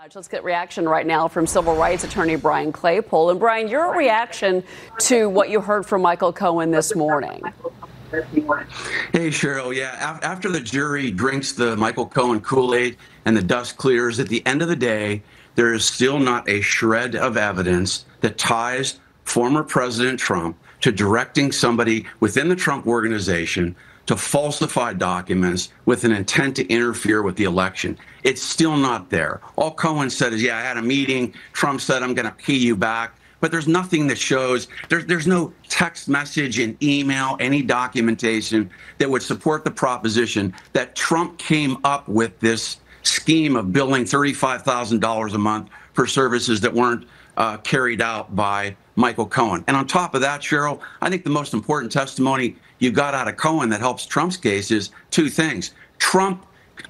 Let's get reaction right now from civil rights attorney Brian Claypool. And Brian, your reaction to what you heard from Michael Cohen this morning. Hey, Cheryl. Yeah, after the jury drinks the Michael Cohen Kool-Aid and the dust clears, at the end of the day, there is still not a shred of evidence that ties former President Trump to directing somebody within the Trump organization to falsify documents with an intent to interfere with the election. It's still not there. All Cohen said is, yeah, I had a meeting. Trump said, I'm going to key you back. But there's nothing that shows, there's no text message and email, any documentation that would support the proposition that Trump came up with this scheme of billing $35,000 a month for services that weren't carried out by Michael Cohen. And on top of that, Cheryl, I think the most important testimony you got out of Cohen that helps Trump's case is two things.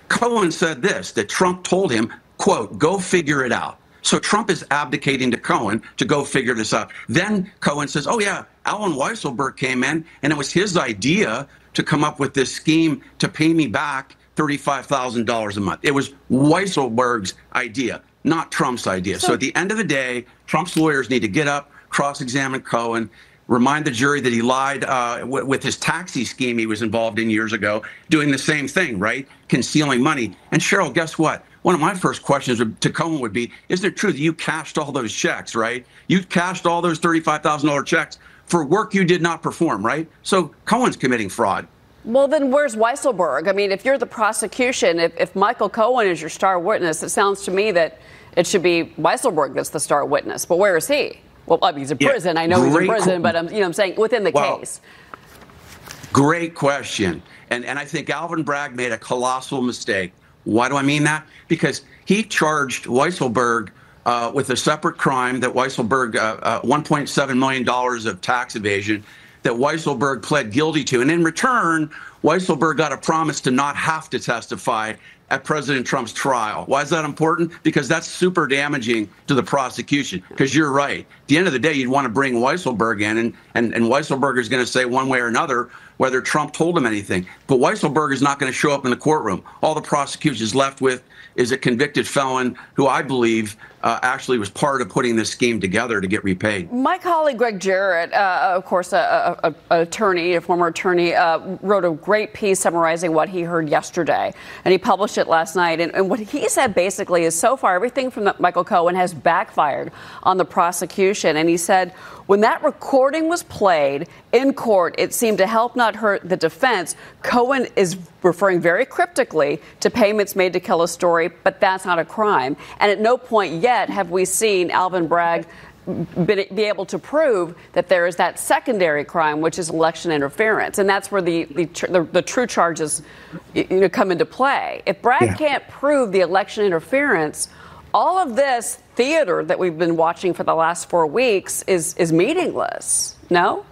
Cohen said this, that Trump told him, quote, go figure it out. So Trump is abdicating to Cohen to go figure this out. Then Cohen says, oh, yeah, Alan Weisselberg came in, and it was his idea to come up with this scheme to pay me back $35,000 a month. It was Weisselberg's idea, not Trump's idea. So at the end of the day, Trump's lawyers need to get up, cross-examine Cohen, remind the jury that he lied with his taxi scheme he was involved in years ago, doing the same thing, right? Concealing money. And Cheryl, guess what? One of my first questions to Cohen would be, isn't it true that you cashed all those checks, right? You cashed all those $35,000 checks for work you did not perform, right? So Cohen's committing fraud. Well, then where's Weisselberg? I mean, if you're the prosecution, if Michael Cohen is your star witness, it sounds to me that it should be Weisselberg that's the star witness. But where is he? Well, I mean, he's in prison. I know he's in prison, but I'm saying within the case. Great question. And I think Alvin Bragg made a colossal mistake. Why do I mean that? Because he charged Weisselberg with a separate crime that Weisselberg, $1.7 million of tax evasion that Weisselberg pled guilty to. And in return, Weisselberg got a promise to not have to testify at President Trump's trial. Why is that important? Because that's super damaging to the prosecution. Because you're right. At the end of the day, you'd want to bring Weisselberg in, and Weisselberg is going to say one way or another whether Trump told him anything. But Weisselberg is not going to show up in the courtroom. All the prosecution is left with is a convicted felon who I believe actually was part of putting this scheme together to get repaid. My colleague Greg Jarrett, of course, a former attorney, wrote a great piece summarizing what he heard yesterday, and he published it last night. And what he said basically is so far everything from Michael Cohen has backfired on the prosecution. And he said when that recording was played in court, it seemed to help not hurt the defense. Cohen is referring very cryptically to payments made to kill a story, but that's not a crime. And at no point yet have we seen Alvin Bragg be able to prove that there is that secondary crime, which is election interference. And that's where the true charges come into play. If Bragg can't prove the election interference, all of this theater that we've been watching for the last 4 weeks is meaningless. No?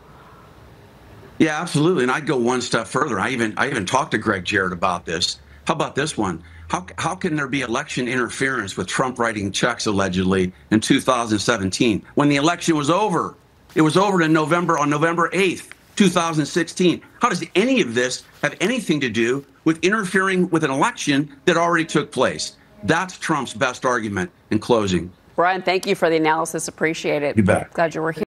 Yeah, absolutely. And I'd go one step further. I even talked to Greg Jarrett about this. How about this one? How can there be election interference with Trump writing checks allegedly in 2017 when the election was over? It was over on November 8th, 2016. How does any of this have anything to do with interfering with an election that already took place? That's Trump's best argument in closing. Brian, thank you for the analysis. Appreciate it. You bet. Glad you were here.